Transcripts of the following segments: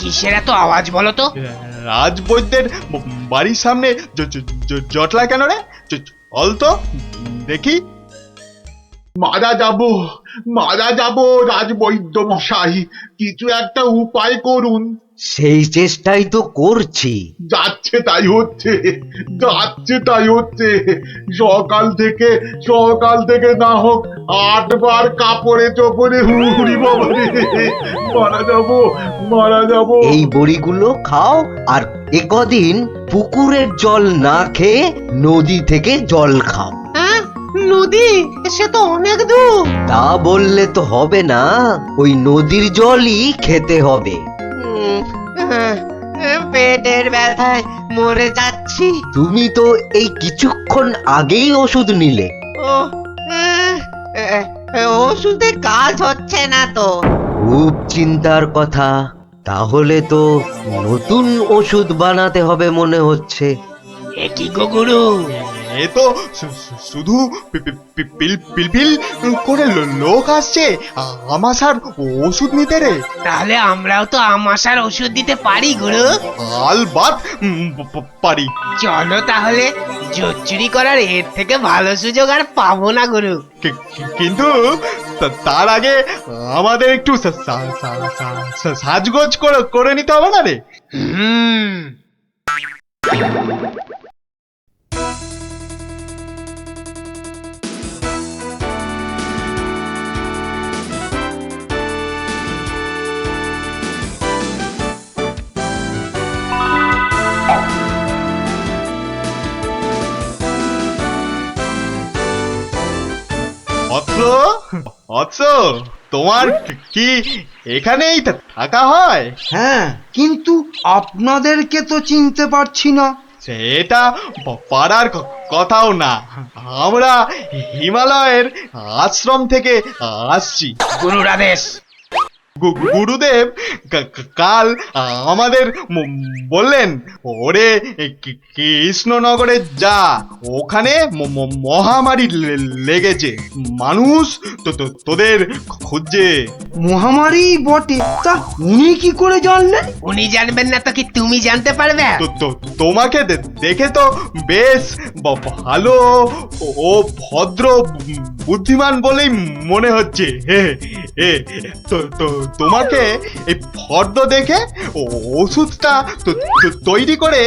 কিসের এত আওয়াজ বলো তো? রাজবৈদ্যের বাড়ির সামনে জটলা কেন রে? চল তো দেখি। মারা যাব রাজবৈদ্য মশাই, কিছু একটা উপায় করুন। সেই চেষ্টাই তো করছি। যাচ্ছে তাই হচ্ছে, সকাল থেকে না হোক 8 বার কাপড়ে চোপড়ে হুড়ি বাবা রে, মারা যাব। এই বড়িগুলো খাও, আর একদিন পুকুরের জল না খেয়ে নদী থেকে জল খাও। হ্যাঁ, নদী? সে তো অনেক দূর। তা বললে তো হবে না, ওই নদীর জলই খেতে হবে। পেটের ব্যথায় মরে যাচ্ছি। তুমি তো এই কিছুক্ষণ আগেই ওষুধ নিলে। ও, ওষুধে কাজ হচ্ছে না তো। খুব চিন্তার কথা। তাহলে তো নতুন ওষুধ বানাতে হবে মনে হচ্ছে। এ কি গো গুরু? এ তো শুধু পিলপিল করে লোক আসছে আমাশার ওষুধ নিতে রে। তাহলে আমরাও তো আমাশার ওষুধ দিতে পারি গুরু। আলবাত পারি। চলো তাহলে, জোচ্চুরি করার এর থেকে ভালো সুযোগ আর পাবো না গুরু। কিন্তু তার আগে আমাদের একটু সাজগোজ করে নিতে হবে না রে? হুম। তোমার কি এখানেই থাকা হয়? হ্যাঁ, কিন্তু আপনাদেরকে তো চিনতে পারছি না। সেটা পারার কথাও না, আমরা হিমালয়ের আশ্রম থেকে আসছি। গুরুর আদেশ। গুরুদেব কাল আমাদের বললেন, ওরে কৃষ্ণনগরে যা, ওখানে মহামারী লেগেছে, মানুষ তোদের খুঁজছে। মহামারী বটে, তা উনি কি করে জানলেন? উনি জানবেন না তো কি তুমি জানতে পারবে? তোমাকে দেখে তো বেশ ভালো ও ভদ্র বুদ্ধিমান বলেই মনে হচ্ছে। তোমাকে এই ফর্দ দেখে ওষুধটা তৈরি করে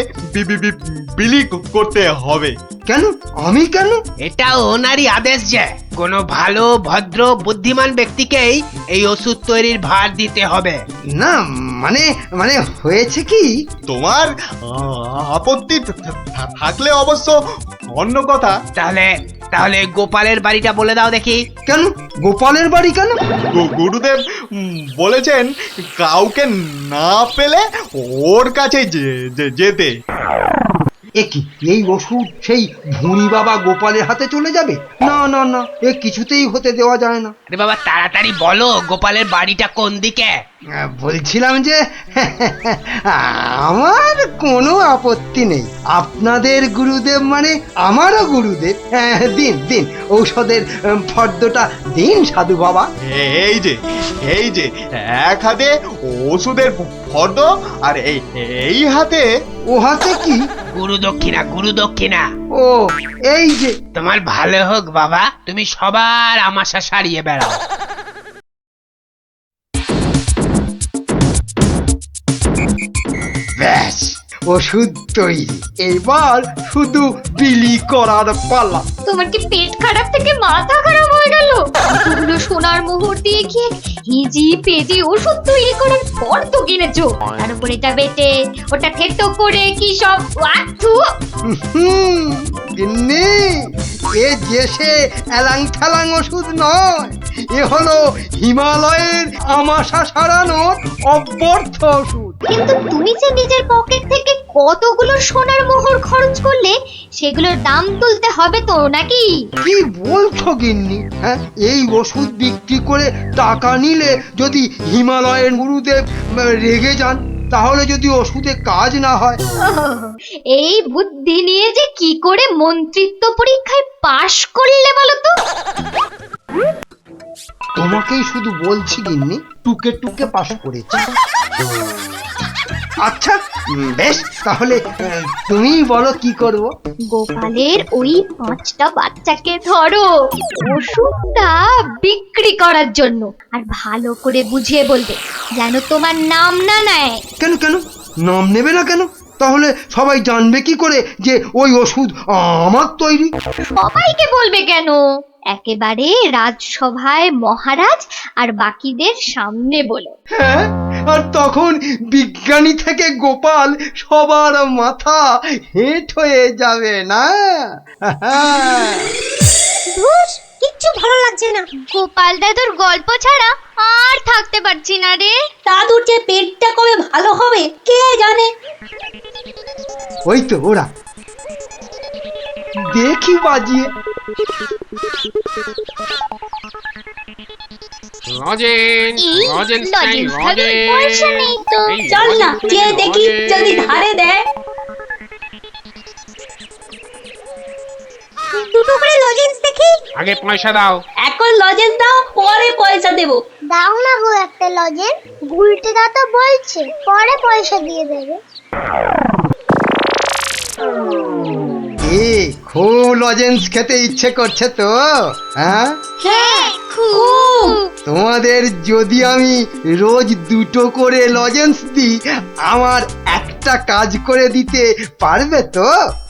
বিলি করতে হবে। কেন? আমি কেন? এটা ওনারই আদেশ যে কোনো ভালো ভদ্র বুদ্ধিমান ব্যক্তিকেই এই ওষুধ তৈরির ভার দিতে হবে। না, মানে মানে হয়েছে কি, তোমার আপত্তি থাকলে অবশ্য অন্য কথা। তাহলে তাহলে গোপালের বাড়িটা বলে দাও দেখি। কেন গোপালের বাড়ি কেন? গুরুদেব বলেছেন কাউকে না পেলে ওর কাছে যেতে। কি এই ওষুধ সেই ভুঁড়ি বাবা গোপালের হাতে চলে যাবে? না না না, এ কিছুতেই হতে দেওয়া যায় না। আরে বাবা তাড়াতাড়ি বলো, গোপালের বাড়িটা কোন দিকে? বলছিলাম যে আমার কোনো আপত্তি নেই। আপনাদের গুরুদেব মানে আমারও গুরুদেব। দিন দিন ঔষধের ফর্দটা দিন সাধু বাবা। এই যে এক হাতে ওষুধের ফর্দ, আর এই হাতে। ও হাতে কি? গুরু দক্ষিণা, গুরু দক্ষিণা। ও এই যে। তোমার ভালো হোক বাবা, তুমি সবার আমাশা সারিয়ে বেড়াও। ব্যাস, ওষুধ তৈরি, এবার শুধু বিলি করার পালা। তোমার কি পেট খারাপ থেকে মাথা খারাপ হয়ে গেল? এতগুলো সোনার মোহর দিয়ে গিয়ে হিজি পেজি ওষুধ তৈরি করার পর তো কিনেছো, তার উপরে এটা বেটে ওটা থেতো করে কি সব ওয়াথু। গিন্নি, এ যে সে এলাং ঠেলাং ওষুধ নয়, এ হলো হিমালয়ের আমাশা সারানোর অব্যর্থ ওষুধ। কিন্তু তুমি যে নিজের পকেট থেকে কতগুলো সোনার মোহর খরচ করলে, সেগুলোর দাম তুলতে হবে তো নাকি? কি বলছো গিন্নি? হ্যাঁ, এই ওষুধ বিক্রি করে টাকা নিলে যদি হিমালয়ের গুরুদেব রেগে যান, তাহলে যদি ওষুধে কাজ না হয়। এই বুদ্ধি নিয়ে যে কি করে মন্ত্রিত্ব পরীক্ষায় পাশ করলে বলো তো? তোমাকেই শুধু বলছি গিন্নি, টুকে টুকে পাশ করেছি। আচ্ছা বেশ তাহলে তুমি বলো কি করব। গোপালের ওই 5টা বাচ্চাকে ধরো ওষুধটা বিক্রি করার জন্য, আর ভালো করে বুঝিয়ে বলবে যেন তোমার নাম না নেয়। কেন কেন নাম নেবে না কেন? তাহলে সবাই জানবে কি করে যে ওই ওষুধ আমার তৈরি? সবাইকে বলবে কেন, একেবারে রাজসভায় মহারাজ আর বাকিদের সামনে বলো। হ্যাঁ, আর তখন বিজ্ঞানী থেকে গোপাল সবার মাথা হেঁট হয়ে যাবে না? কিচ্ছু ভালো লাগছে না, গোপাল দাদুর গল্প ছাড়া আর থাকতে পারছি না রে। দাদুর যে পেটটা কবে ভালো হবে কে জানে। ওই তো ওরা, দেখি বাজিয়ে। লজেন্স এই লজেন্স চাই লজেন্স খাবে, পয়সা নেই তো। এই চল না লজেন্স যে চাই, দেখি লজেন্স। যদি ধারে দেয়। দুটো করে লজেন্স দেখি। আগে পয়সা দাও। এখন লজেন্স দাও, পরে পয়সা দেবো। দাও না গো একটা লজেন্স, গুলটে দা তো বলছে পরে পয়সা দিয়ে দেবে। খুব লজেন্স খেতে ইচ্ছে করছে তো? হ্যাঁ, হ্যাঁ খুব। তোমাদের যদি আমি রোজ 2টো করে লজেন্স দিই, আমার একটা কাজ করে দিতে পারবে তো?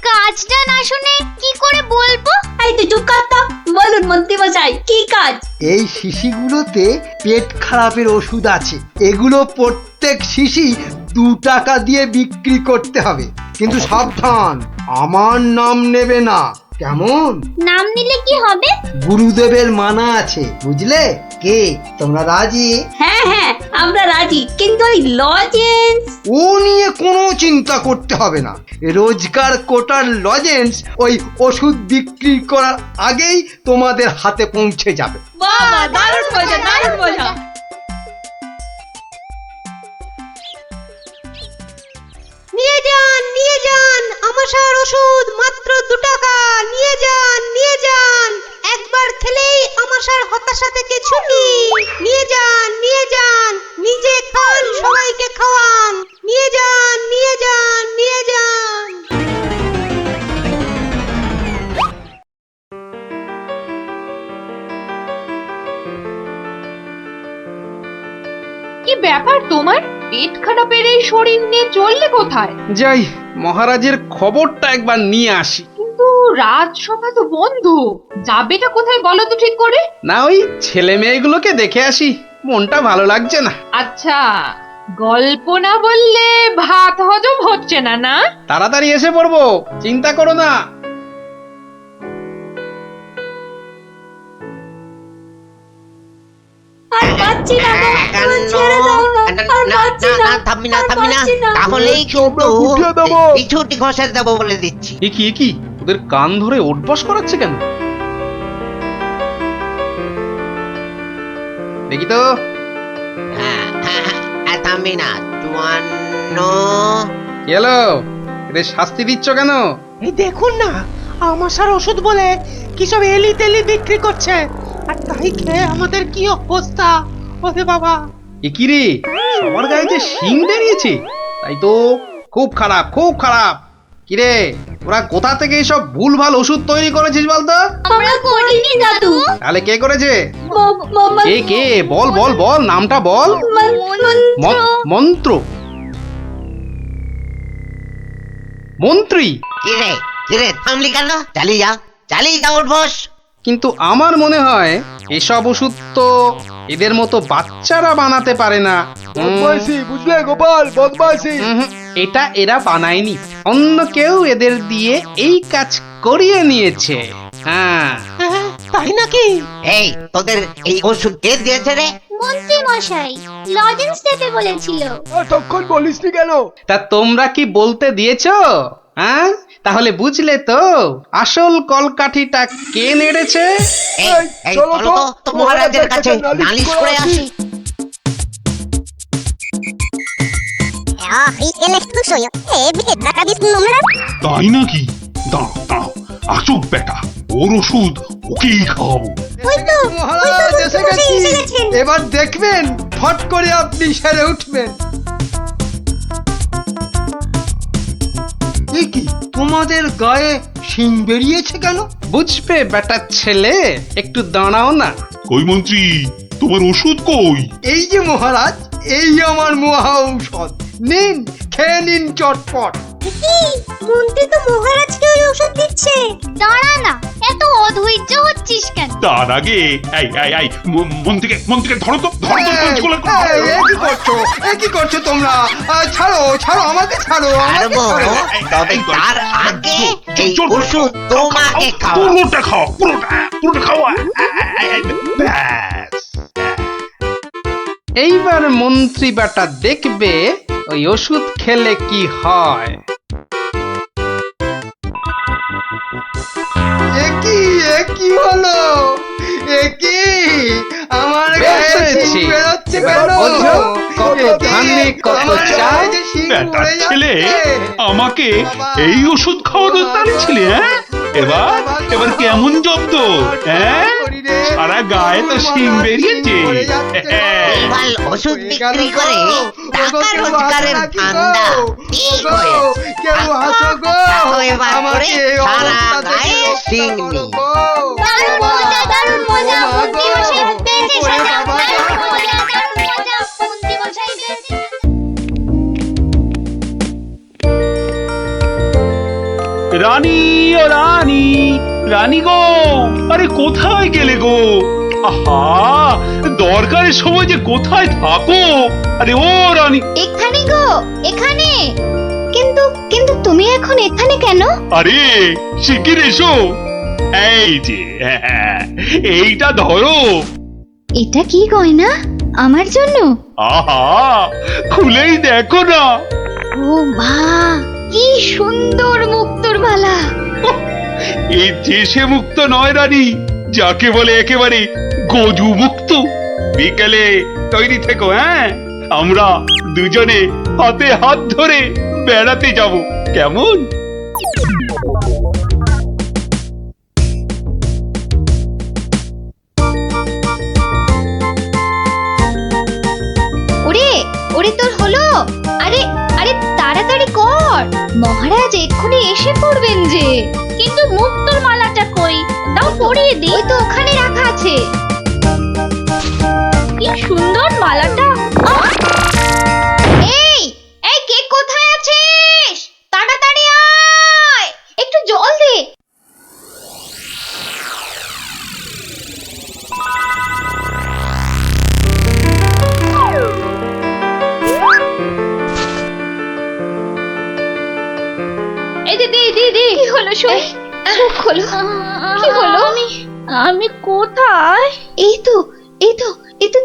কাজটা না শুনে কি করে বলবো? এই তুই চুপ কর তো। বলুন মন্ত্রী মশাই কি কাজ? এই শিশিগুলোতে পেট খারাপের ওষুধ আছে, এগুলো প্রত্যেক শিশি 2 টাকা দিয়ে বিক্রি করতে হবে, কিন্তু সাবধান, আমার নাম নেবে না, কেমন? নাম নিলে কি হবে? গুরুদেবের মানা আছে, বুঝলে? কে তোমরা রাজি? হ্যাঁ হ্যাঁ আমরা রাজি, কিন্তু ওই লজেন্স। ও নিয়ে কোনো চিন্তা করতে হবে না, রোজকার কোটার লজেন্স ওই ওষুধ বিক্রি করার আগেই তোমাদের হাতে পৌঁছে যাবে। বাবা দারুণ মজা, দারুণ মজা। নিয়ে যান আমাশার ওষুধ মাত্র 2 টাকা। নিয়ে যান একবার খেলেই আমাশার হতাশা থেকে ছুটি। নিয়ে যান নিজে খান, সবাইকে খাওয়ান। নিয়ে যান। কি ব্যাপার তোমার? পেট খারাপের এই শরীর নিয়ে চললে কোথায়? যাই মহারাজের খবরটা একবার নিয়ে আসি। কিন্তু রাজসভা তো বন্ধ, যাবেটা কোথায় বলো তো ঠিক করে? না ওই ছেলে মেয়েগুলোকে দেখে আসি, মনটা ভালো লাগছে না। আচ্ছা, গল্প না বললে ভাত হজম হচ্ছে না না? তাড়াতাড়ি এসে পড়বো, চিন্তা করো না। আর পাচ্ছি না গো, আমার ছেড়ে দাও না। আর পাচ্ছি না, থামবি না আর থামবি না, পাচ্ছি না। তাহলেই কিন্তু এই ছুটি ঘষে দেবো বলে দিচ্ছি। এ কি ওদের কান ধরে ওঠবস করাচ্ছে কেন? দেখি তো। থামবি না, 54। কি হলো? এদের শাস্তি দিচ্ছ কেন? এই দেখুন না, আমাশার ওষুধ বলে কি সব এলি তেলি বিক্রি করছে, আর তাই খেয়ে আমাদের কি অবস্থা। ওরে বাবা, এ কি রে, সবার গায়ে যে শিং বেরিয়েছে, তাই তো খুব খারাপ, খুব খারাপ। কিরে, ওরা কোথা থেকে এসব ভুলভাল ওষুধ তৈরি করেছিস বলতো? আমরা করিনি দাদু। তাহলে কে করেছে? কে কে বল বল বল, নামটা বল। মন্ত্র মন্ত্রী। কিরে থামলি কেন? চালিয়ে যা উঠবস। কিন্তু আমার মনে হয় এসব ওষুধ তো এদের মতো বাচ্চারা বানাতে পারে না। বুঝলে গোপাল, বদমাইশি। এটা এরা বানায়নি, অন্য কেউ এদের দিয়ে এই কাজ করিয়ে নিয়েছে। হ্যাঁ, তাই নাকি? এই তোদের এই ওষুধ কে দিয়েছে রে? মন্ত্রী মশাই লজেন্স দিতে বলেছিল। তখন বলিসনি কেন? তা তোমরা কি বলতে দিয়েছো? হ্যাঁ, তাহলে বুঝলে তো আসল কলকাঠিটা কে নেড়েছে। এই চলো তো মহারাজের কাছে নালিশ করে আসি। তাই নাকি? দাঁড়াও আসুক বেটা, ওর ওষুধ ওকেই খাওয়াবো। মহারাজ এসে গেছি, এবার দেখবেন ফট করে আপনি সেরে উঠবেন। এ কি তোমাদের গায়ে শিং বেরিয়েছে কেন? বুঝবে বেটা ছেলে, একটু দাঁড়াও না। কই মন্ত্রী, তোমার ওষুধ কই? এই যে মহারাজ, এই আমার মহা ঔষধ, নিন খেয়ে নিন চটপট। কি মন্ত্রী তো মহারাজকে ওই ওষুধ দিচ্ছে। দাঁড়া না, এত অধৈর্য হচ্ছিস কেন? তার আগে এই মন্ত্রীকে ধরো তো, ধরো তো পঞ্চকোলা এই, এ কি করছো? এ কি করছো তোমরা? ছাড়ো ছাড়ো, আমাকে ছাড়ো, আমাকে ছাড়ো। তবে তার আগে এই ওষুধ তোমাকে খাও। পুরোটা খাও, পুরোটা খাও। ব্যাস। এইবার মন্ত্রী বেটা দেখবে ওই ওষুধ খেলে কি হয়। এ কি হলো? এ কি আমার গায়ে বেশ শিং হয়েছে। বেরোচ্ছে এবার কেন? বোঝো কত এ কি? ধানে কত আমার চাল। গায়ে যে শিং বেটার পড়ে ছেলে যাচ্ছে। আমাকে বাবা, এই ওষুধ খাওয়ানোর টানছিলে, হ্যাঁ? এবার কেমন জব্দ, হ্যাঁ? সারা গায়ে তো শিং বেরিয়েছে। এবার ওষুধ বিক্রি করে টাকা রোজগারের ধান্দা ঠিক হয়েছে। কেউ হাসো গো, তাও এবার করে আমাকে এই সারা অবস্থা থেকে গায়ে রক্ষা শিং করো নেই। গো। দারুণ মজা, দারুণ মজা, মন্ত্রী মশাই পেয়েছে ওরে সাজা। বাবা, দারুণ মজা, দারুণ মজা, মন্ত্রী মশাই পেয়েছে। রানী ও রানী, রানী গো, আরে কোথায় গেলে গো? আহা, দরকারের সময় যে কোথায় থাকো? আরে ও রানী। এখানে গো, এখানে। কিন্তু কিন্তু তুমি এখন এখানে কেন? আরে শিগগির এসো। এই যে, এইটা ধরো। এটা কি গয়না? আমার জন্য? আহা, খুলেই দেখো না। ও মা, কি সুন্দর মুক্তোর মালা। এই দেশে মুক্ত নয় রানী, যাকে বলে একেবারে গজু মুক্ত। বিকেলে তৈরি থেকো, হ্যাঁ? আমরা দুজনে হাতে হাত ধরে বেড়াতে যাব, কেমন? ওরে ওরে, তোর হলো? আরে আরে তাড়াতাড়ি কর, মহারাজ এক্ষুনি এসে পড়বেন যে। কিন্তু মুক্তোর মালাটা কই? দাও পরিয়ে দিই। ওই তো ওখানে রাখা আছে। কি সুন্দর মালাটা। আহ! এই এই, কে কোথায় আছিস? তাড়াতাড়ি আয়, একটু জল দে। এই যে দি কি হলো? শুই চোখ খোলো। কি হলো? আমি কোথায়? এই তো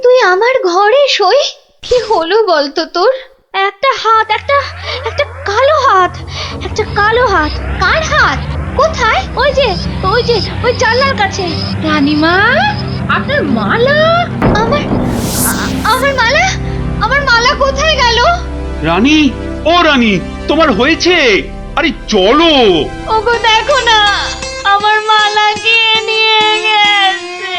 তুই আমার ঘরে শুই। কি হলো বলতো তোর? একটা হাত, একটা কালো হাত, কার হাত? কোথায়? ওই যে ওই জানলার কাছে। রানীমা, আপনার মালা। আমার মালা কোথায় গেল? রানী ও রানী, তোমার হয়েছে? আরে চলো। ওগো দেখো না, আমার মালা কে নিয়ে গেছে।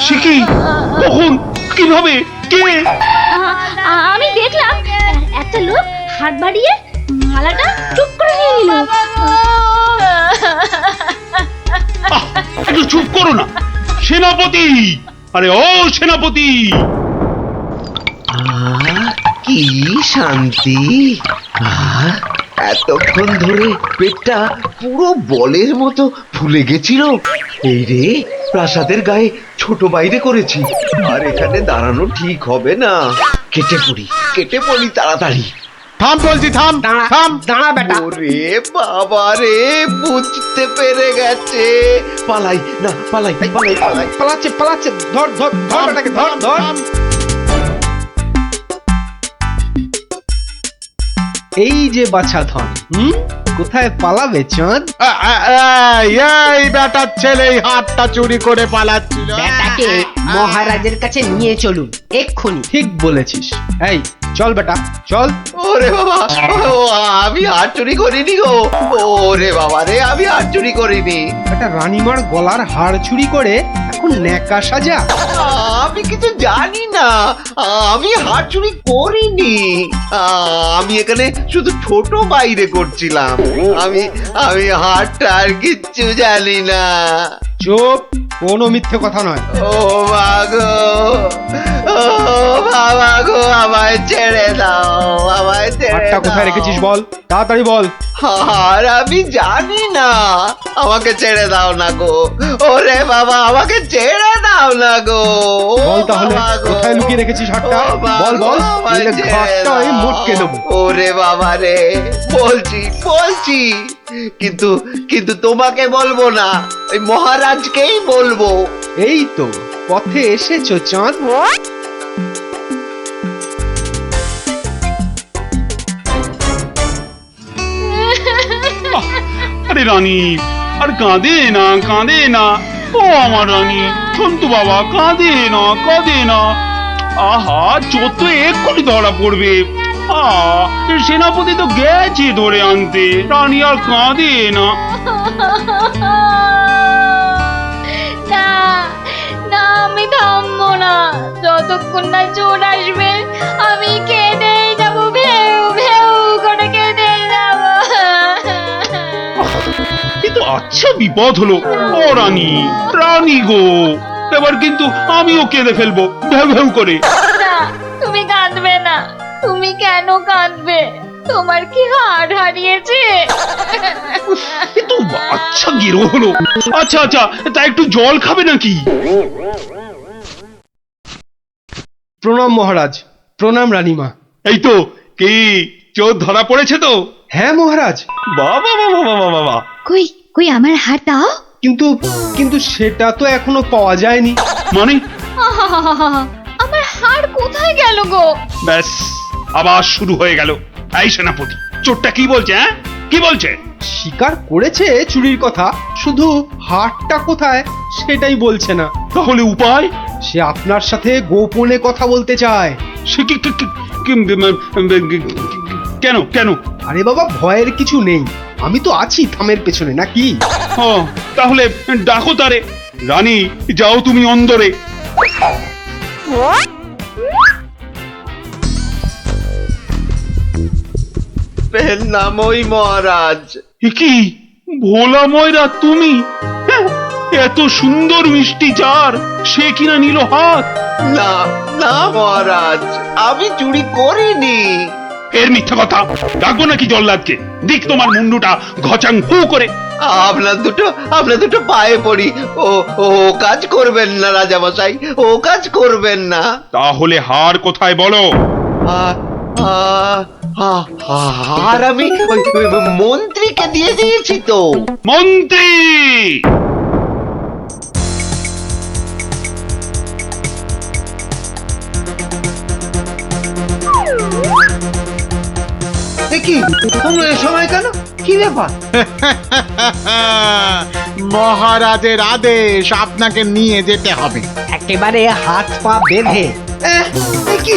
সে কি? কখন? কিভাবে? কে? আমি দেখলাম একটা লোক হাত বাড়িয়ে মালাটা চুপ করে নিয়ে নিল। একটু চুপ করো না সেনাপতি। আরে ও সেনাপতি। কি শান্তি! এতক্ষণ ধরে পেটটা পুরো বলের মতো ফুলে গেছিল। এই রে, প্রাসাদের গায়ে ছোট বাইরে করেছি, আর এখানে দাঁড়ানো ঠিক হবে না। কেটে পড়ি তাড়াতাড়ি। থাম বলছি, থাম থাম। দাঁড়া বেটা। ওরে বাবা রে, বুঝতে পেরে গেছে। পালাই না, পালাই। পালাচ্ছে। ধর বেটাকে, ধর। এই যে বাছা ধন, কোথায় পালাবে চাঁদ? এই বেটার ছেলে এই হাতটা চুরি করে পালাচ্ছিল। বেটাকে মহারাজের কাছে নিয়ে চলুন এক্ষুনি। ঠিক বলেছিস। এই চল বেটা, চল। ওরে বাবা, আমি হাত চুরি করিনি গো। ওরে বাবা রে, আমি হাত চুরি করিনি। একটা রানীমার গলার হাড় চুরি করে এখন ন্যাকা সাজা। আমি আমি কিছু জানি না। আমি হাট চুরি করিনি। আমি এখানে শুধু ছোট বাইরে করছিলাম। আমি আমি হাটটা আর কিচ্ছু জানি না। চুপ, কোনো মিথ্যে কথা নয়। ও মাগো, ও বাবা গো, আমায় ছেড়ে দাও, আমায় ছেড়ে হাটটা কোথায় দাও। রেখেছিস বল, তাড়াতাড়ি বল। আর আমি জানি না, আমাকে ছেড়ে দাও না গো। ওরে বাবা, আমাকে ছেড়ে দাও না গো। ও বল তাহলে বাবা গো। কোথায় লুকিয়ে রেখেছিস হাটটা? ও বাবা বল বল, গো, আমায় নইলে ছেড়ে ঘাটটা আমি দাও। মোটকে দেবো। ওরে বাবা রে, বলছি বলছি, কিন্তু কিন্তু তোমাকে বলবো না, ওই মহারাজকেই বলবো। এই তো পথে এসেছো চাঁদ। আরে রানী, আর কাঁদে না, কাঁদে না। ও আমার রানী, সন্তু বাবা, কাঁদে না, কাঁদে না। আহা, চোর তো এক্ষুনি ধরা পড়বে। সেনাপতি তো গেছে ধরে আনতে। রানী আর কাঁদে না। না না, আমি থামবো না যতক্ষণ না চোর আসবে। আমি কেঁদেই যাবো, ভেউ ভেউ করে কেঁদে যাবো। কিন্তু আচ্ছা বিপদ হলো। ও রানী, রানী গো, এবার কিন্তু আমিও কেঁদে ফেলবো ভেউ ভেউ করে। না, তুমি কাঁদবে না। তুমি কেন কাঁদবে? তোমার কি হাড় হারিয়েছে? কিন্তু আচ্ছা গেরো হলো। আচ্ছা আচ্ছা, তা একটু জল খাবে নাকি? প্রণাম মহারাজ, প্রণাম রানীমা। এই তো, কি চোর ধরা পড়েছে তো? হ্যাঁ মহারাজ, বাবা বাবা বাবা বাবা। কই কই আমার হাড় দাও। কিন্তু কিন্তু সেটা তো এখনো পাওয়া যায়নি। মানে? আহাহাহাহা, আমার হাড় কোথায় গেল গো? ব্যাস, আবার শুরু হয়ে গেল। এই সেনাপতি, চোরটা কি বলছে? হ্যাঁ, কি বলছে? স্বীকার করেছে চুরির কথা, শুধু হাটটা কোথায় সেটাই বলছে না। তাহলে উপায়? সে আপনার সাথে গোপনে কথা বলতে চায়। সে কেন কেন? আরে বাবা, ভয়ের কিছু নেই, আমি তো আছি থামের পেছনে, নাকি? ও, তাহলে ডাকো তারে। রানী, যাও তুমি অন্দরে। এর নাম ওই মহারাজ। এ কি ভোলা ময়রা তুমি? হ্যাঁ, এত সুন্দর মিষ্টি চার, সে কিনা নিল হাত। না না মহারাজ, আমি চুরি করিনি। এর মিথ্যা কথা। ডাকবো নাকি জল্লাদকে? দিক তোমার মুন্ডুটা ঘচাং ফু করে। আপনার দুটো পায়ে পড়ি। ও ও কাজ করবেন না রাজামশাই, ও কাজ করবেন না। তাহলে হার কোথায় বলো? আর আমি ওই মন্ত্রীকে দিয়ে দিয়েছি তো। মন্ত্রী! কি তোমরা এ সময় কেন? কি ব্যাপার? মহারাজের আদেশ, আপনাকে নিয়ে যেতে হবে। একেবারে হাত পা বেঁধে। কি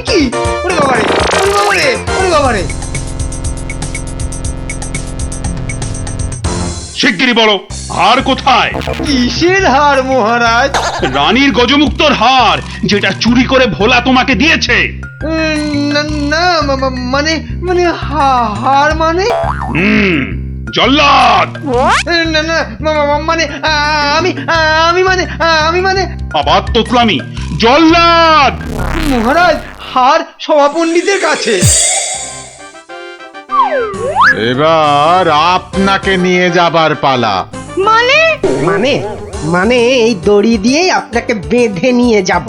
কি? ওরে বাবারে, ওরে বাবারে, ওরে বাবারে! শিগগিরই বলো, হার কোথায়? কিসের হার মহারাজ? রানীর গজমুক্তর হার, যেটা চুরি করে ভোলা তোমাকে দিয়েছে। না না, মানে মানে হার মানে? জল্লাদ! না না, মানে আমি মানে আবার তোতলামি। জল্লাদ! মহারাজ, হার সভাপণ্ডিতের কাছে। এবার আপনাকে নিয়ে যাবার পালা। মানে মানে মানে এই দড়ি দিয়ে আপনাকে বেঁধে নিয়ে যাব।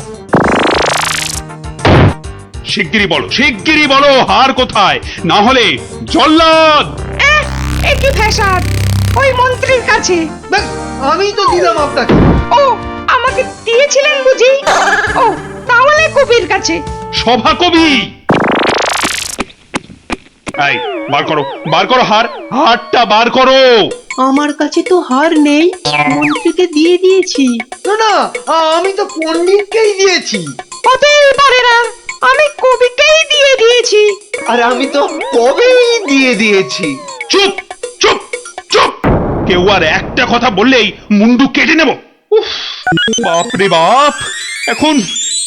শিগগিরই বলো হার কোথায়, না হলে জল্লাদ! একই ফ্যাশন, ওই মন্ত্রীর কাছে। আমি তো দিলাম আপনাকে। ও, আমাকে দিয়েছিলেন বুঝি? ও, তাহলে কবির কাছে। সভা কবি! এই, বার করো হার, হারটা বার করো। আমার কাছে তো হার নেই, মন্ত্রীকে দিয়ে দিয়েছি। না না, আমি তো পণ্ডিতকেই দিয়েছি। হতেই পারে না, আমি কবিকেই দিয়ে দিয়েছি। আর আমি তো কবেই দিয়ে দিয়েছি। চুপ চুপ চুপ! কেউ আর একটা কথা বললেই মুন্ডু কেটে নেব। উফ, বাপ রে বাপ! এখন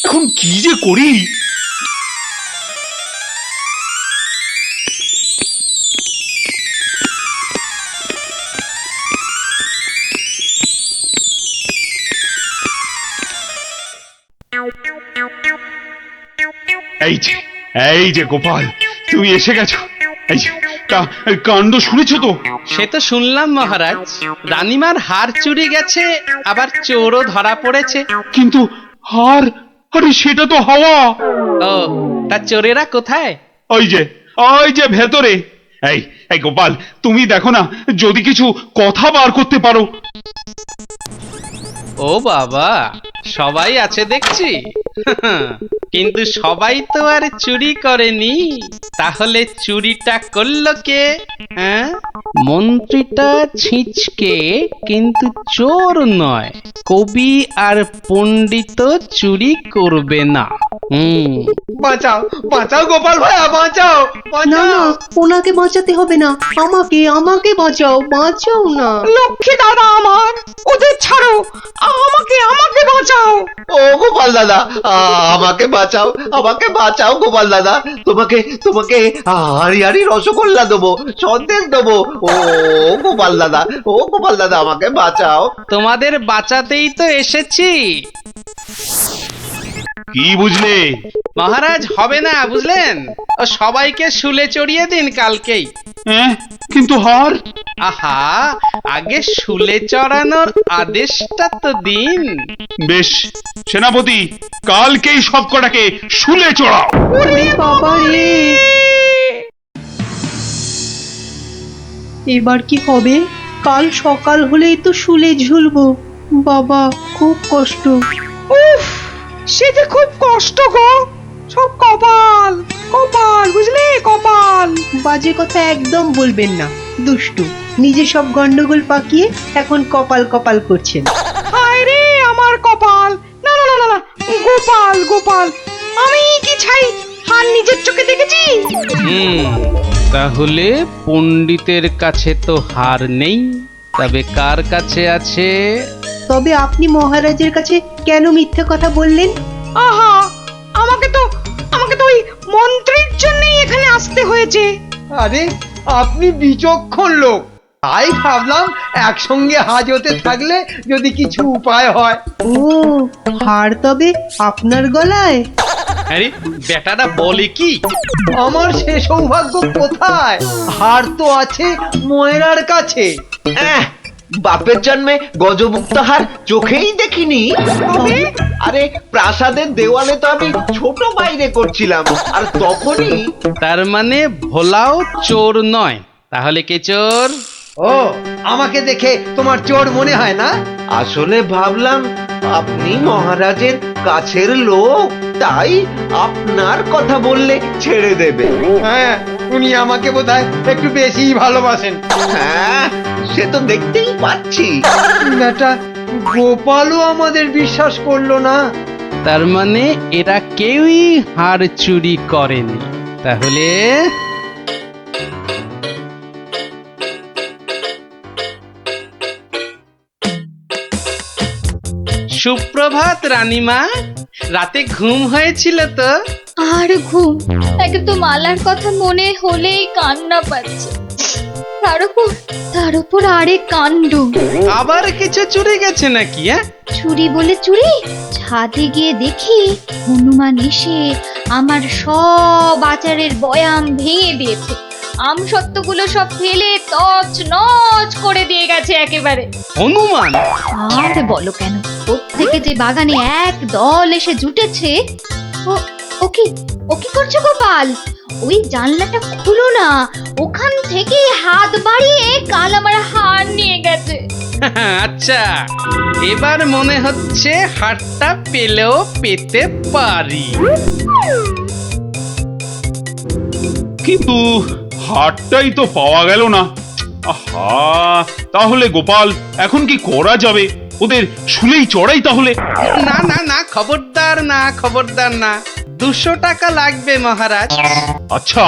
এখন কি যে করি? এই যে গোপাল, তুমি এসে গেছো। এই যে, তা কাণ্ড শুনেছো তো? সে তো শুনলাম মহারাজ, রানীমার হার চুরি গেছে, আবার চোরও ধরা পড়েছে। কিন্তু হার, আরে সেটা তো হাওয়া। ও, তা চোরেরা কোথায়? ওই যে ভেতরে। এই এই গোপাল, তুমি দেখো না যদি কিছু কথা বার করতে পারো। ও বাবা, সবাই আছে দেখছি। কিন্তু সবাই তো আর চুরি করেনি, তাহলে চুরিটা করলো কে? হ্যাঁ, মন্ত্রীটা ছিঁচকে কিন্তু চোর নয়, কবি আর পণ্ডিত চুরি করবে না। বাঁচাও বাঁচাও গোপাল ভাইয়া, বাঁচাও না না, ওনাকে বাঁচাতে হবে না, আমাকে বাঁচাও, বাঁচাও না। লক্ষ্মী দাদা আমার, ওদের ছাড়ো, আমাকে বাঁচাও। ও গোপাল দাদা, আমাকে বাঁচাও, আমাকে বাঁচাও গোপাল দাদা। তোমাকে হাড়ি হাড়ি রসগোল্লা দেবো, সন্দেশ দেবো। ও গোপাল দাদা, আমাকে বাঁচাও। তোমাদের বাঁচাতেই তো এসেছি। কি বুঝলে? মহারাজ, হবে না বুঝলেন, ও সবাইকে শুলে চড়িয়ে দিন কালকেই। হ্যাঁ, কিন্তু হার? আহা, আগে শুলে চড়ানোর আদেশটা তো দিন। বেশ, সেনাপতি, কালকেই সব কটাকে শুলে চড়াও। এবার কি হবে? কাল সকাল হলেই তো শুলে ঝুলবো। বাবা, খুব কষ্ট। উফ, সে যে খুব কষ্ট গো। সব কপাল কপাল, বুঝলে, কপাল। বাজে কথা একদম বলবেন না, দুষ্টু। নিজে সব গন্ডগোল পাকিয়ে এখন কপাল কপাল করছেন। হায় রে আমার কপাল! না না না না, গোপাল গোপাল, আমি কি ছাই হার নিজের চোখে দেখেছি? তাহলে পণ্ডিতের কাছে তো হার নেই, তবে কার কাছে আছে? তবে আপনি মহারাজের কাছে কেন মিথ্যে কথা বললেন? আহা, আমাকে তো ওই মন্ত্রীর জন্যই এখানে আসতে হয়েছে। আরে, আপনি বিচক্ষণ লোক, তাই ভাবলাম একসঙ্গে হাজতে থাকলে যদি কিছু উপায় হয়। ও, হার তবে আপনার গলায়? আরে বেটাটা বলে কি? আমার সে সৌভাগ্য কোথায়? হার তো আছে ময়রার কাছে। বাপের জন্মে গজমুক্ত হার চোখেই দেখিনি। আরে প্রাসাদের দেওয়ালে তো আমি ছোট বাইরে করছিলাম, আর তখনই। তার মানে ভোলাও চোর নয়, তাহলে কে চোর? ও, আমাকে দেখে তোমার চোর মনে হয় না? আসলে ভাবলাম আপনি মহারাজের কাছের লোক, তাই আপনার কথা বললে ছেড়ে দেবে। হ্যাঁ, উনি আমাকে বোধহয় একটু বেশি ভালোবাসেন। হ্যাঁ, সে তো দেখতেই পাচ্ছি। বেটা গোপালও আমাদের বিশ্বাস করলো না। তার মানে এরা কেউই হার চুরি করেনি। তাহলে সুপ্রভাত রানীমা, রাতে ঘুম হয়েছিল তো? আর ঘুম, একে তো মালার কথা মনে হলেই কান্না পাচ্ছে। তার উপর আরেক কাণ্ড। আবার কিছু চুরি গেছে নাকি? চুরি বলে চুরি, ছাদে গিয়ে দেখি হনুমান এসে আমার সব আচারের বয়াম ভেঙে দিয়েছে। আমসত্ত্বগুলো সব ফেলে তছ নছ করে দিয়ে গেছে একেবারে। হনুমান? আর বলো কেন, প্রত্যেকে যে বাগানে এক দল এসে জুটেছে। ও কি করছো গোপাল? ওই জানলাটা খুলো না, ওখান থেকে হাত বাড়িয়ে কাল আমার হার নিয়ে গেছে। আচ্ছা, এবার মনে হচ্ছে হারটা পেলেও পেতে পারি। কিন্তু হারটাই তো পাওয়া গেল না। আহা, তাহলে গোপাল এখন কি করা যাবে? ওদের শুলেই চড়াই তাহলে? না না না, খবরদার না, 200 টাকা লাগবে মহারাজ। আচ্ছা,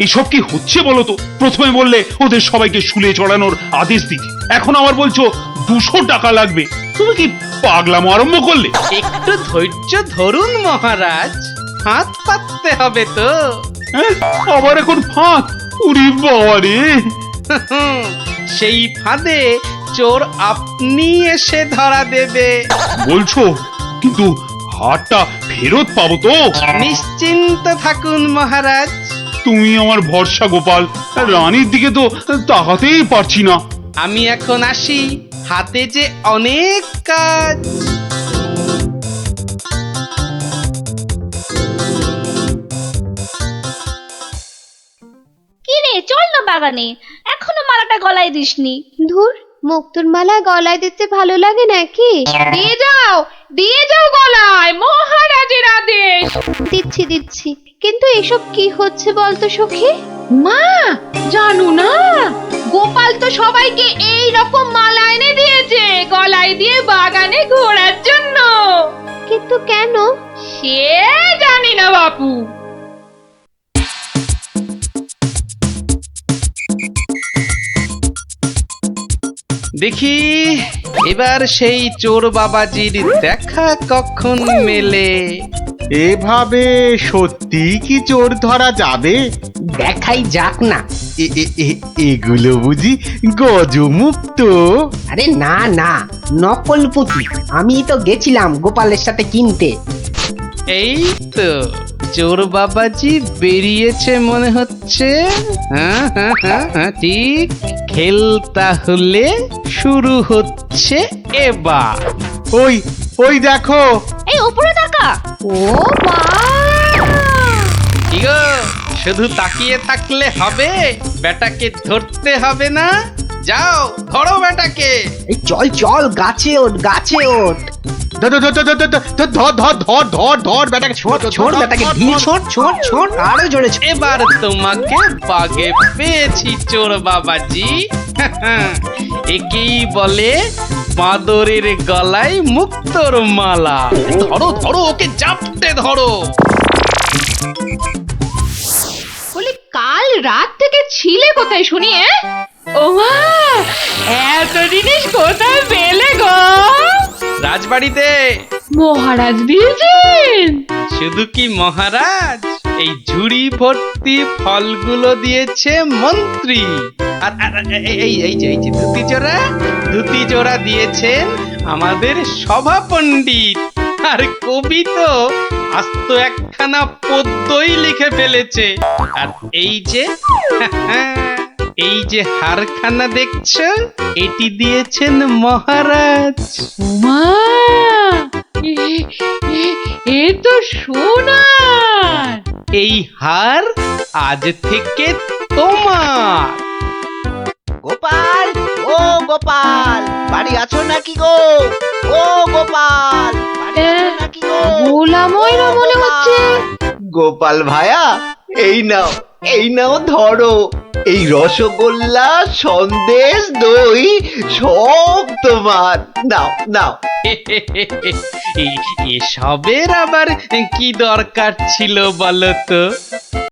এসব কি হচ্ছে বলো তো? প্রথমে বললে ওদের সবাইকে শুলে চড়ানোর আদেশ দিতে, এখন আবার বলছো 200 টাকা লাগবে। তুমি কি পাগলামো আরম্ভ করলে? একটু ধৈর্য ধরুন মহারাজ, হাত পাততে হবে তো। হ্যাঁ, আবার এখন ফাঁক? উরি বাবা রে! সেই ফাঁদে চোর আপনি এসে ধরা দেবে। বলছো, কিন্তু হারটা ফেরত পাবো তো? নিশ্চিন্ত থাকুন মহারাজ। তুমি আমার ভরসা গোপাল, রানীর দিকে তো তাকাতেই পারছি না। আমি এখন আসি, হাতে যে অনেক কাজ। কি রে, চল না বাগানে, এখনো মালাটা গলায় দিসনি। ধুর, মুক্তোর মালা গলায় দিতে ভালো লাগে নাকি? দিয়ে যাও গলায়, মহারাজের আদেশ। দিচ্ছি দিচ্ছি, কিন্তু এসব কি হচ্ছে বলতো সখী? মা, জানো না, গোপাল তো সবাইকে এই রকম মালা এনে দিয়েছে গলায় দিয়ে বাগানে ঘোরার জন্য। কিন্তু কেন? সে জানি না বাপু। দেখি এবার সেই চোর বাবাজির দেখা কখন মেলে। এভাবে সত্যি কি চোর ধরা যাবে? দেখাই যাক না। এগুলো বুঝি গজমুক্ত? আরে না না, নকল পুঁতি। আমি তো গেছিলাম গোপালের সাথে কিনতে। এই তো চোর বাবাজি বেরিয়েছে মনে হচ্ছে। হ্যাঁ হ্যাঁ হ্যাঁ হ্যাঁ, ঠিক। খেল তাহলে শুরু হচ্ছে এবার। ওই ওই দেখো। এই উপরে তাকা। ও মা! কি গো, শুধু তাকিয়ে থাকলে হবে? বেটাকে ধরতে হবে না? যাও ধরো বেটাকে। এই চল চল, গাছে ওঠ, গাছে ওঠ। ধর বেটাকে, ছোট ছোট বেটাকে ঢিল, ছোট ছোট ছোট, আরো জোরে ছোট। এবার তোমাকে বাগে পেয়েছি চোর বাবাজি। একেই বলে বাঁদরের গলায় মুক্তোর মালা। ধরো ধরো, ওকে জাপটে ধরো। বলি, কাল রাত থেকে ছিলে কোথায় শুনি? ও মা, এত জিনিস কোথায় পেলে গো? রাজবাড়িতে। মহারাজ দিয়েছেন? শুধু কি মহারাজ, এই ঝুড়ি ভর্তি ফলগুলো দিয়েছে মন্ত্রী। আর এই যে ধুতি জোড়া দিয়েছেন আমাদের সভা পণ্ডিত। আর কবি তো আস্ত একখানা পদ্যই লিখে ফেলেছে। আর এই যে হারখানা দেখছো, এটি দিয়েছেন মহারাজ। মা, এ তো সোনার। এই হার আজ থেকে তোমার। গোপাল, ও গোপাল, বাড়ি আছো নাকি গো? ও গোপাল, বাড়ি আছো নাকি গো? ভোলা ময়রা মনে হচ্ছে। গোপাল ভায়া, এই নাও, এই নাও ধরো। এই রসগোল্লা, সন্দেশ, দই সব তোমার। নাও নাও। এসবের আবার কি দরকার ছিল বলো তো?